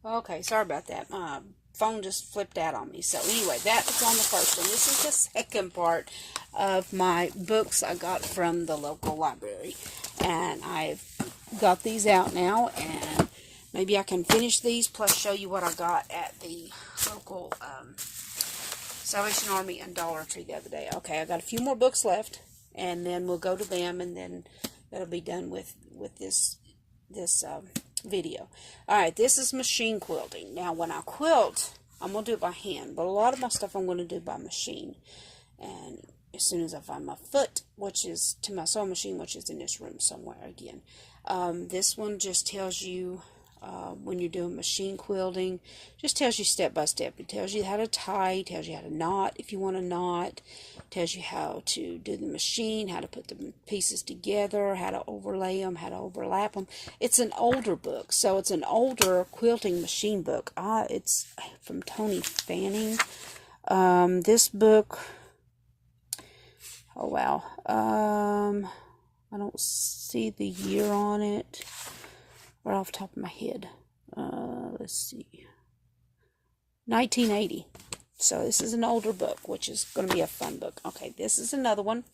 Okay, sorry about that. My phone just flipped out on me. So anyway, that's on the first one. This is the second part of my books I got from the local library. And I've got these out now, and maybe I can finish these plus show you what I got at the local Salvation Army and Dollar Tree the other day. Okay, I got a few more books left, and then we'll go to them, and then that'll be done with this video. Alright, this is machine quilting. Now, when I quilt, I'm going to do it by hand, but a lot of my stuff I'm going to do by machine. And as soon as I find my foot, which is to my sewing machine, which is in this room somewhere again. This one just tells you when you're doing machine quilting, just tells you step by step. It tells you how to tie, tells you how to knot if you want to knot, tells you how to do the machine, how to put the pieces together, how to overlay them, how to overlap them. It's an older book, so it's an older quilting machine book. It's from Tony Fanning. This book, oh wow, I don't see the year on it right off the top of my head. Let's see. 1980. So this is an older book, which is going to be a fun book. Okay, this is another one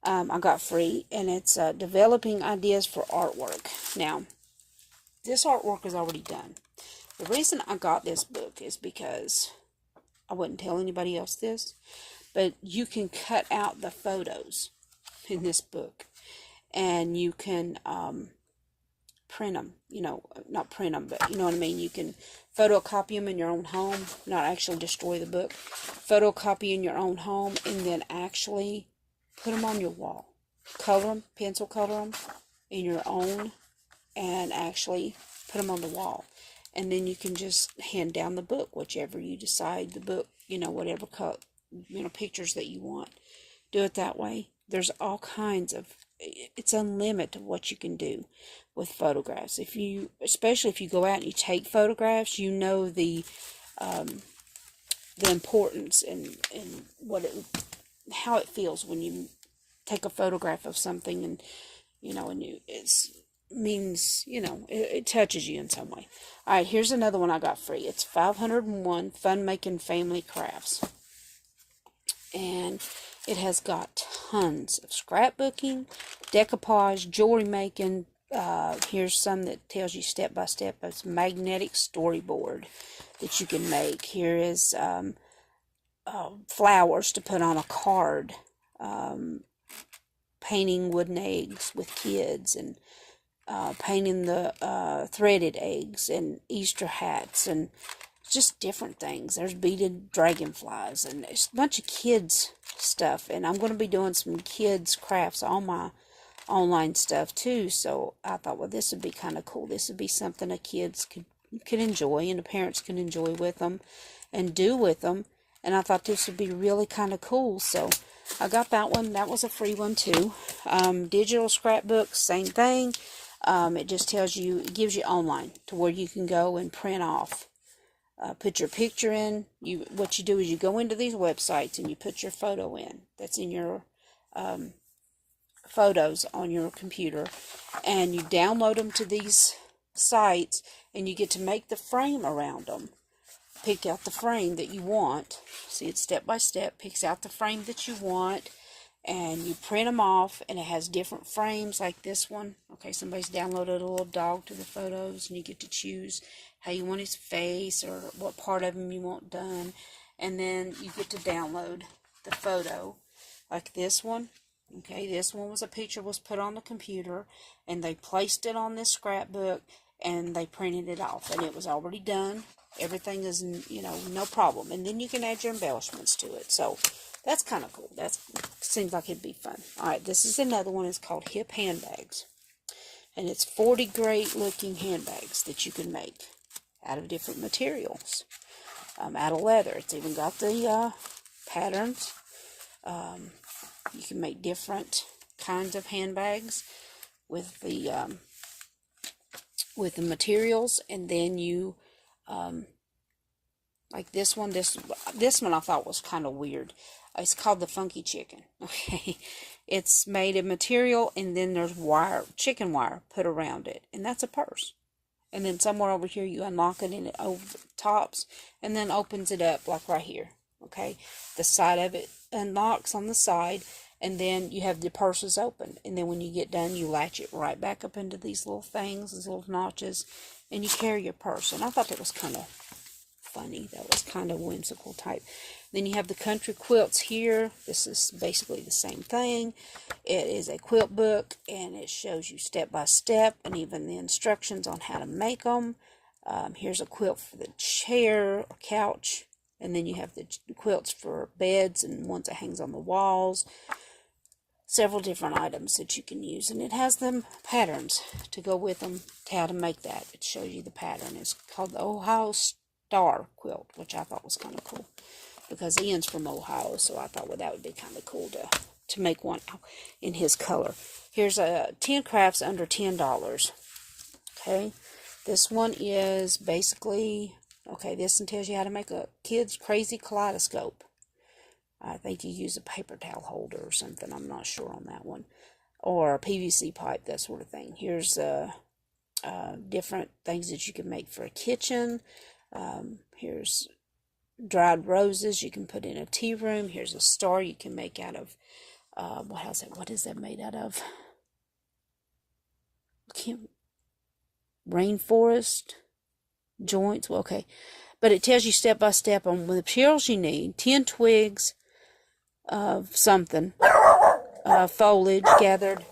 I got free, and it's Developing Ideas for Artwork. Now, this artwork is already done. The reason I got this book is because I wouldn't tell anybody else this, but you can cut out the photos in this book, and you can print them, not print them, but you know what I mean. You can photocopy them in your own home, not actually destroy the book, photocopy in your own home, and then actually put them on your wall. Color them, pencil color them in your own, and actually put them on the wall. And then you can just hand down the book, whichever you decide the book, whatever pictures that you want. Do it that way. There's all kinds of, it's unlimited what you can do with photographs. Especially if you go out and you take photographs, the importance and how it feels when you take a photograph of something, and it touches you in some way. All right, here's another one I got free. It's 501 Fun Making Family Crafts, and it has got tons of scrapbooking, decoupage, jewelry making. Here's some that tells you step by step. It's magnetic storyboard that you can make. Here is flowers to put on a card, painting wooden eggs with kids, and painting the threaded eggs, and Easter hats, and just different things. There's beaded dragonflies, and it's a bunch of kids stuff. And I'm going to be doing some kids crafts on my online stuff too. So I thought, well, this would be kind of cool. This would be something the kids could enjoy, and the parents can enjoy with them and do with them. And I thought this would be really kind of cool. So I got that one. That was a free one too. Digital scrapbooks, same thing. It just tells you, it gives you online to where you can go and print off. Put your picture in. What you do is you go into these websites and you put your photo in. That's in your photos on your computer, and you download them to these sites, and you get to make the frame around them. Pick out the frame that you want. See, it's step by step. Picks out the frame that you want, and you print them off, and it has different frames like this one. Okay, somebody's downloaded a little dog to the photos, and you get to choose how you want his face or what part of him you want done. And then you get to download the photo like this one. Okay, this one was a picture was put on the computer, and they placed it on this scrapbook, and they printed it off, and it was already done. Everything is, no problem. And then you can add your embellishments to it. So that's kind of cool. That seems like it'd be fun. All right, this is another one. It's called Hip Handbags. And it's 40 great looking handbags that you can make out of different materials. Out of leather. It's even got the patterns. You can make different kinds of handbags with the materials, and then you like this one. This one I thought was kind of weird. It's called the Funky Chicken. Okay, it's made of material, and then there's wire, chicken wire, put around it, and that's a purse. And then somewhere over here you unlock it and it tops and then opens it up like right here. Okay, the side of it unlocks on the side, and then you have the purses open. And then when you get done, you latch it right back up into these little things, these little notches, and you carry your purse. And I thought that was kind of funny. That was kind of whimsical type. Then you have the country quilts here. This is basically the same thing. It is a quilt book, and it shows you step by step and even the instructions on how to make them. Here's a quilt for the chair or couch, and then you have the quilts for beds and ones that hangs on the walls. Several different items that you can use, and it has them patterns to go with them, how to make that. It shows you the pattern. It's called the Ohio Star quilt, which I thought was kind of cool because Ian's from Ohio, so I thought, well, that would be kind of cool to make one in his color. Here's 10 crafts under $10. Okay, this one is basically, okay, this one tells you how to make a kid's crazy kaleidoscope. I think you use a paper towel holder or something. I'm not sure on that one. Or a PVC pipe, that sort of thing. Here's different things that you can make for a kitchen. Here's dried roses you can put in a tea room. Here's a star you can make out of, what is that made out of? Rainforest joints. Well, okay. But it tells you step by step on the materials you need. 10 twigs of something. Foliage gathered.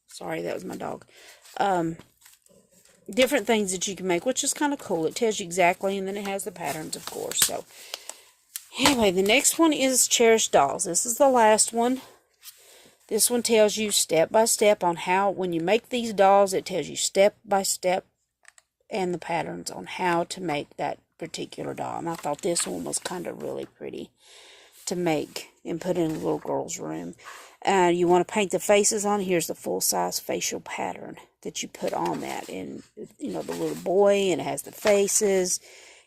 Sorry, that was my dog. Different things that you can make, which is kind of cool. It tells you exactly, and then it has the patterns, of course. So, anyway, the next one is Cherished Dolls. This is the last one. This one tells you step by step on how, when you make these dolls, it tells you step by step and the patterns on how to make that particular doll. And I thought this one was kind of really pretty to make and put in a little girl's room. You want to paint the faces on. Here's the full-size facial pattern that you put on that. And, you know, the little boy, and it has the faces,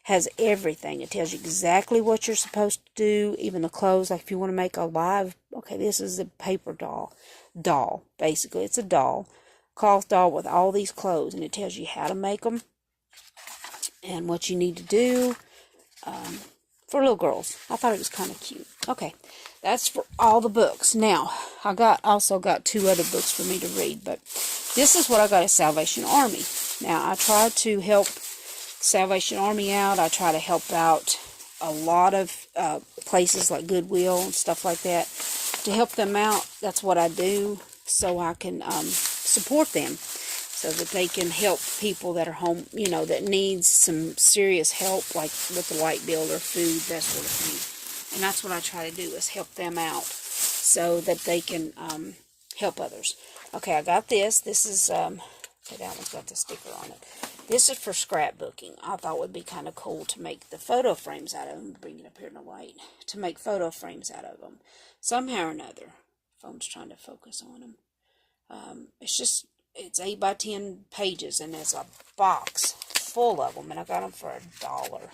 has everything. It tells you exactly what you're supposed to do, even the clothes. Like if you want to make a live, okay, this is a paper doll, basically. It's a doll, cloth doll with all these clothes, and it tells you how to make them and what you need to do for little girls. I thought it was kind of cute. Okay, that's for all the books. Now, I also got 2 other books for me to read, but this is what I got at Salvation Army. Now, I try to help Salvation Army out. I try to help out a lot of places like Goodwill and stuff like that to help them out. That's what I do, so I can support them, so that they can help people that are home, you know, that needs some serious help, like with the light bill or food, that sort of thing. And that's what I try to do, is help them out so that they can help others. Okay, I got this. This is, okay, that one's got the sticker on it. This is for scrapbooking. I thought it would be kind of cool to make the photo frames out of them. Bring it up here in the light. To make photo frames out of them. Somehow or another. Phone's trying to focus on them. It's 8 by 10 pages, and there's a box full of them, and I got them for $1.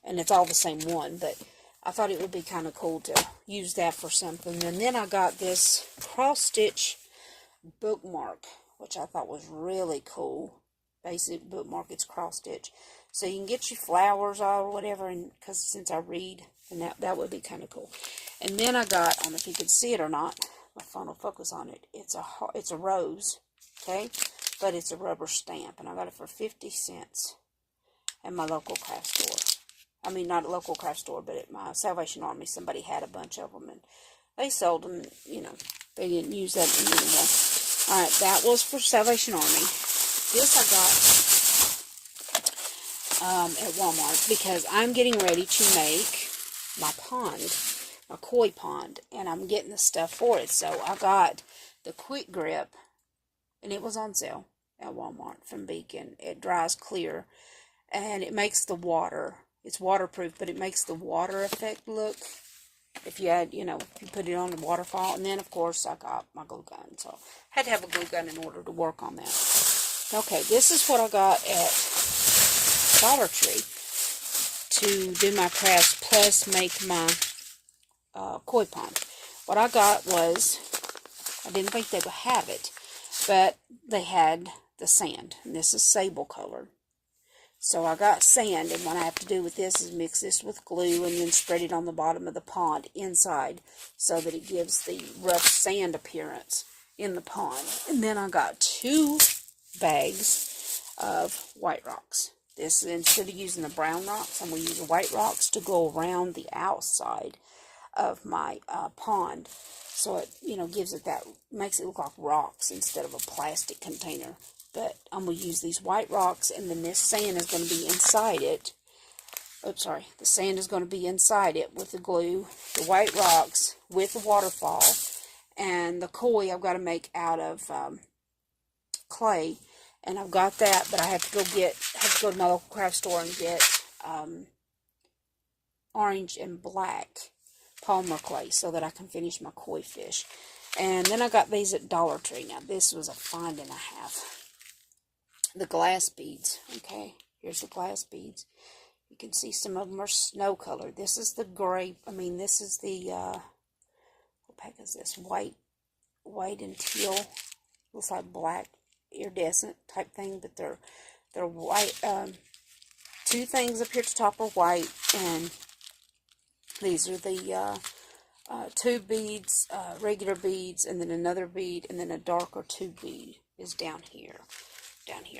And it's all the same one, but I thought it would be kind of cool to use that for something. And then I got this cross-stitch bookmark, which I thought was really cool. Basic bookmark, it's cross-stitch. So you can get your flowers or whatever, and because since I read, and that would be kind of cool. And then I got, I don't know if you can see it or not, my phone will focus on it. It's a rose, okay? But it's a rubber stamp, and I got it for 50 cents at my local craft store. I mean, not a local craft store, but at my Salvation Army, somebody had a bunch of them, and they sold them, you know, they didn't use that anymore. Alright, that was for Salvation Army. This I got at Walmart because I'm getting ready to make my pond, my koi pond, and I'm getting the stuff for it. So I got the Quick Grip, and it was on sale at Walmart from Beacon. It dries clear, and it makes the water, it's waterproof, but it makes the water effect look, if you add, you know, if you put it on the waterfall. And then, of course, I got my glue gun, so I had to have a glue gun in order to work on that. Okay, this is what I got at Dollar Tree to do my crafts, plus make my koi pond. What I got was, I didn't think they would have it, but they had the sand, and this is sable colored. So I got sand, and what I have to do with this is mix this with glue and then spread it on the bottom of the pond inside so that it gives the rough sand appearance in the pond. And then I got 2 bags of white rocks. This, instead of using the brown rocks, I'm going to use the white rocks to go around the outside of my pond. So it, gives it that, makes it look like rocks instead of a plastic container. But I'm going to use these white rocks, and then this sand is going to be inside it. Oops, sorry. The sand is going to be inside it with the glue, the white rocks with the waterfall, and the koi I've got to make out of clay. And I've got that, but I have to go to my local craft store and get orange and black polymer clay so that I can finish my koi fish. And then I got these at Dollar Tree. Now this was a find and a half. The glass beads. Okay, here's the glass beads. You can see some of them are snow colored. This is the grape. This is the what pack is this? White and teal. Looks like black iridescent type thing, but they're white. 2 things up here at the top are white, and these are the 2 beads, regular beads, and then another bead, and then a darker 2 bead is down here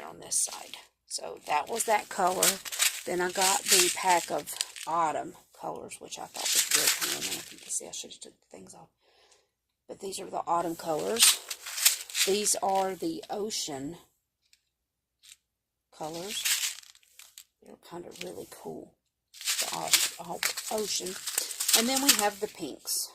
on this side. So that was that color. Then I got the pack of autumn colors, which I thought was really cool. And if you can see, I should have took the things off. But these are the autumn colors. These are the ocean colors. They're kind of really cool. The ocean. And then we have the pinks.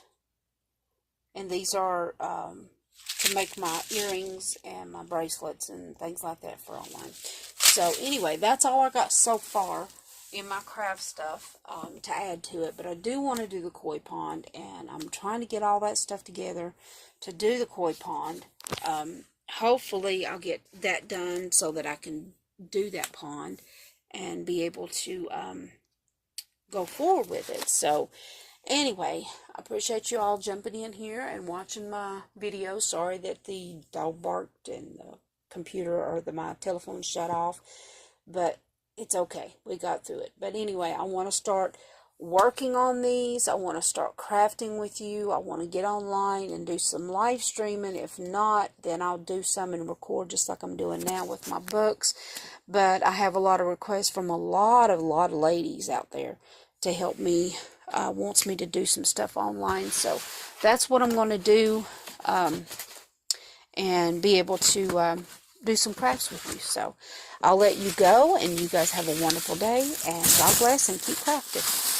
And these are to make my earrings and my bracelets and things like that for online. So anyway, that's all I got so far in my craft stuff to add to it. But I do want to do the koi pond, and I'm trying to get all that stuff together to do the koi pond. Hopefully I'll get that done so that I can do that pond and be able to go forward with it. So anyway, I appreciate you all jumping in here and watching my video. Sorry that the dog barked and the computer or my telephone shut off, but it's okay. We got through it. But anyway, I want to start working on these. I want to start crafting with you. I want to get online and do some live streaming. If not, then I'll do some and record just like I'm doing now with my books. But I have a lot of requests from a lot of ladies out there to help me, wants me to do some stuff online. So that's what I'm going to do, and be able to do some crafts with you. So I'll let you go, and you guys have a wonderful day, and God bless, and keep crafting.